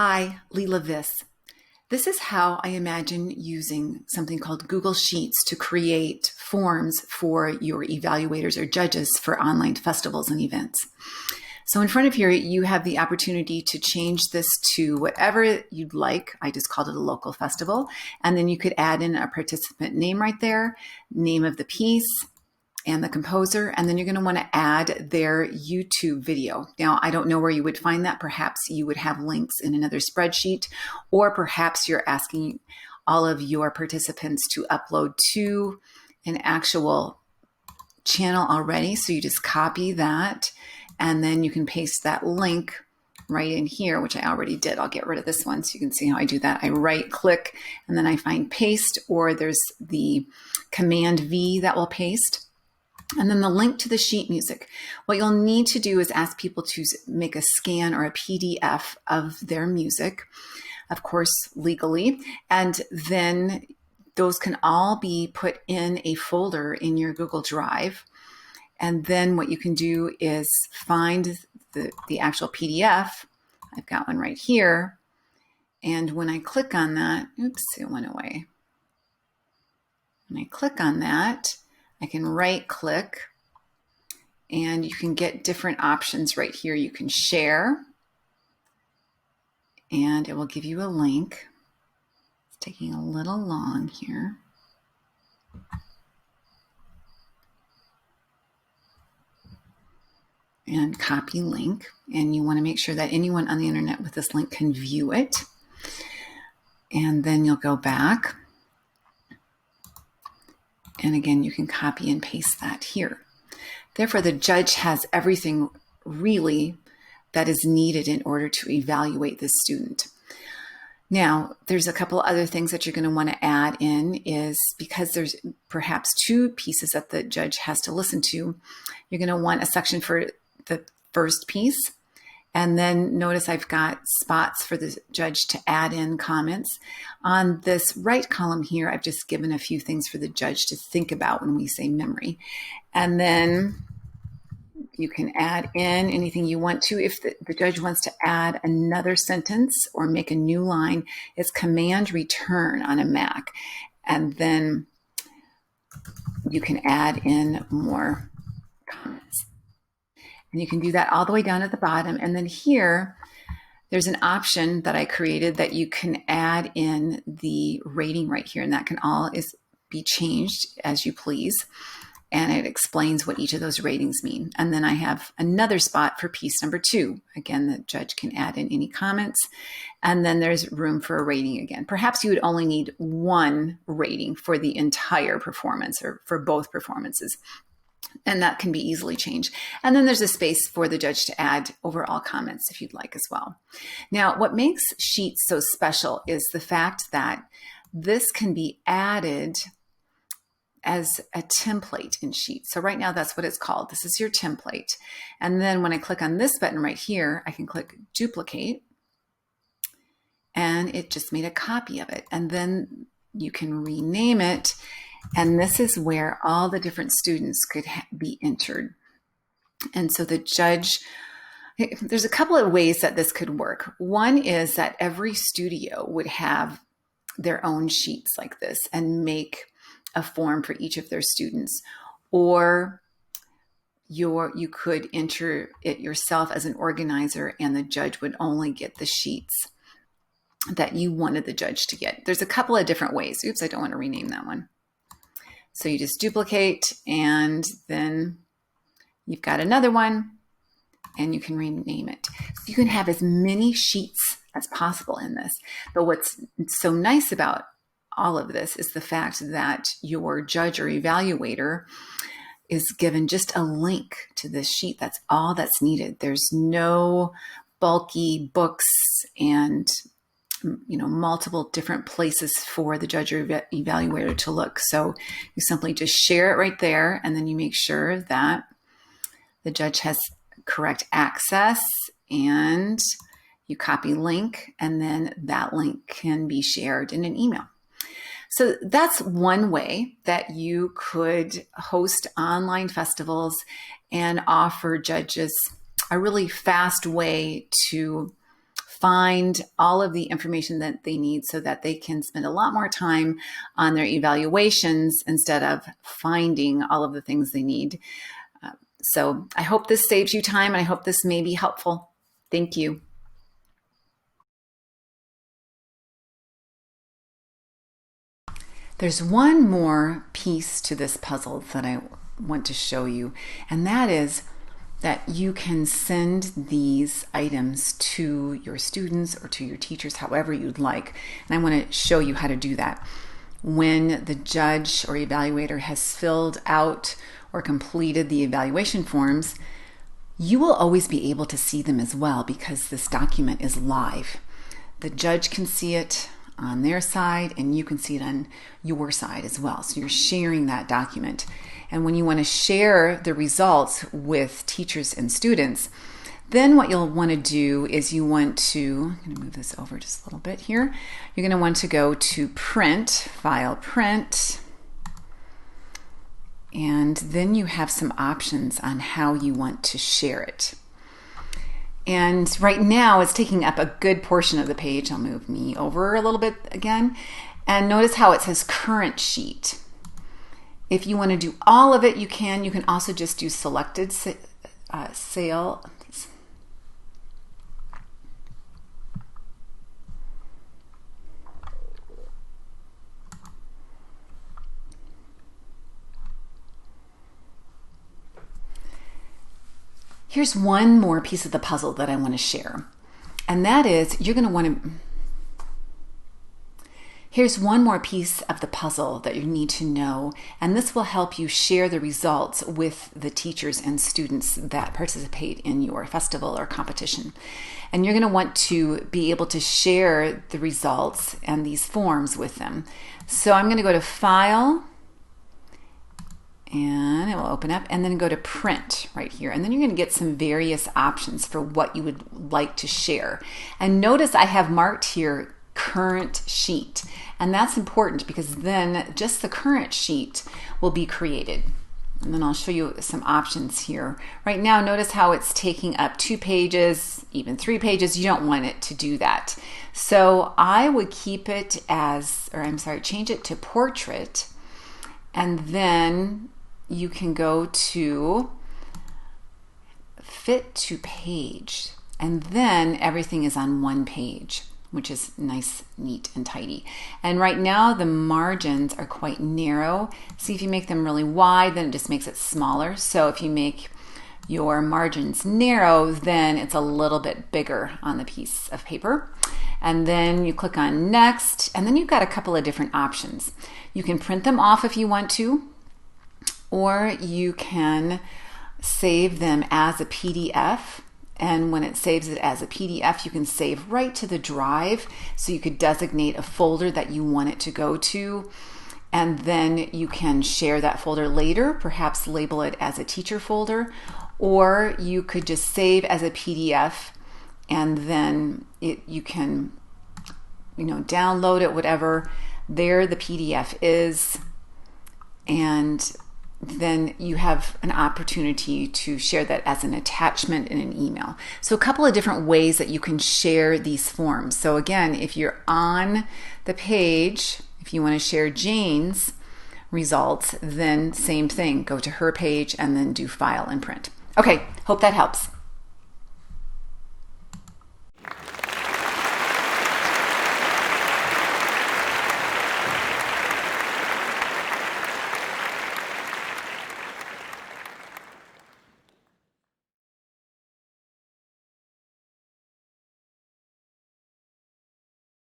Hi, Leela Viss. This is how I imagine using something called Google Sheets to create forms for your evaluators or judges for online festivals and events. So in front of here, you have the opportunity to change this to whatever you'd like. I just called it a local festival. And then you could add in a participant name right there, name of the piece, and the composer, and then you're going to want to add their YouTube video. Now, I don't know where you would find that. Perhaps you would have links in another spreadsheet, or perhaps you're asking all of your participants to upload to an actual channel already. So you just copy that, and then you can paste that link right in here, which I already did. I'll get rid of this one so you can see how I do that. I right click, and then I find paste, or there's the Command V that will paste. And then the link to the sheet music. What you'll need to do is ask people to make a scan or a PDF of their music, of course, legally. And then those can all be put in a folder in your Google Drive. And then what you can do is find the actual PDF. I've got one right here. And when I click on that, oops, it went away. When I click on that, I can right click, and you can get different options right here. You can share, and it will give you a link. It's taking a little long here. And copy link, and you want to make sure that anyone on the internet with this link can view it. And then you'll go back. And again, you can copy and paste that here. Therefore, the judge has everything really that is needed in order to evaluate this student. Now, there's a couple other things that you're going to want to add in is because there's perhaps two pieces that the judge has to listen to, you're going to want a section for the first piece. And then notice I've got spots for the judge to add in comments. On this right column here, I've just given a few things for the judge to think about when we say memory. And then you can add in anything you want to. If the judge wants to add another sentence or make a new line, it's Command Return on a Mac. And then you can add in more comments. And you can do that all the way down at the bottom. And then here, there's an option that I created that you can add in the rating right here. And that can all be changed as you please. And it explains what each of those ratings mean. And then I have another spot for piece number 2. Again, the judge can add in any comments. And then there's room for a rating again. Perhaps you would only need one rating for the entire performance or for both performances. And that can be easily changed. And then there's a space for the judge to add overall comments if you'd like as well. Now, what makes Sheets so special is the fact that this can be added as a template in Sheets. So right now, that's what it's called. This is your template. And then when I click on this button right here, I can click Duplicate, and it just made a copy of it. And then you can rename it. And this is where all the different students could be entered. And so the judge, there's a couple of ways that this could work. One is that every studio would have their own sheets like this and make a form for each of their students. Or you could enter it yourself as an organizer, and the judge would only get the sheets that you wanted the judge to get. There's a couple of different ways. Oops, I don't want to rename that one. So you just duplicate, and then you've got another one, and you can rename it. So you can have as many sheets as possible in this. But what's so nice about all of this is the fact that your judge or evaluator is given just a link to this sheet. That's all that's needed. There's no bulky books and multiple different places for the judge or evaluator to look. So you simply just share it right there, and then you make sure that the judge has correct access, and you copy link, and then that link can be shared in an email. So that's one way that you could host online festivals and offer judges a really fast way to find all of the information that they need so that they can spend a lot more time on their evaluations instead of finding all of the things they need. So I hope this saves you time, and I hope this may be helpful. Thank you. There's one more piece to this puzzle that I want to show you, and that is that you can send these items to your students or to your teachers, however you'd like. And I want to show you how to do that. When the judge or evaluator has filled out or completed the evaluation forms, you will always be able to see them as well because this document is live. The judge can see it on their side and you can see it on your side as well. So you're sharing that document. And when you want to share the results with teachers and students, then what you'll want to do is you want to, I'm going to move this over just a little bit here. You're going to want to go to Print, File, Print, and then you have some options on how you want to share it. And right now it's taking up a good portion of the page. I'll move me over a little bit again. And notice how it says Current Sheet. If you want to do all of it, you can. You can also just do Selected Sale. Here's one more piece of the puzzle that I want to share. And that is, you're going to want to... Here's one more piece of the puzzle that you need to know, and this will help you share the results with the teachers and students that participate in your festival or competition. And you're going to want to be able to share the results and these forms with them. So I'm going to go to File, and it will open up, and then go to Print right here. And then you're going to get some various options for what you would like to share. And notice I have marked here Current Sheet. And that's important because then just the current sheet will be created. And then I'll show you some options here. Right now, notice how it's taking up 2 pages, even 3 pages. You don't want it to do that. So I would keep it as, change it to Portrait. And then you can go to Fit to Page. And then everything is on one page, which is nice, neat, and tidy. And right now the margins are quite narrow. See, if you make them really wide, then it just makes it smaller. So if you make your margins narrow, then it's a little bit bigger on the piece of paper. And then you click on Next, and then you've got a couple of different options. You can print them off if you want to, or you can save them as a PDF. And when it saves it as a PDF, you can save right to the drive. So you could designate a folder that you want it to go to. And then you can share that folder later, perhaps label it as a teacher folder, or you could just save as a PDF and then you can, download it, whatever. There the PDF is, and then you have an opportunity to share that as an attachment in an email. So a couple of different ways that you can share these forms. So again, if you're on the page, if you want to share Jane's results, then same thing, go to her page and then do File and Print. Okay, hope that helps.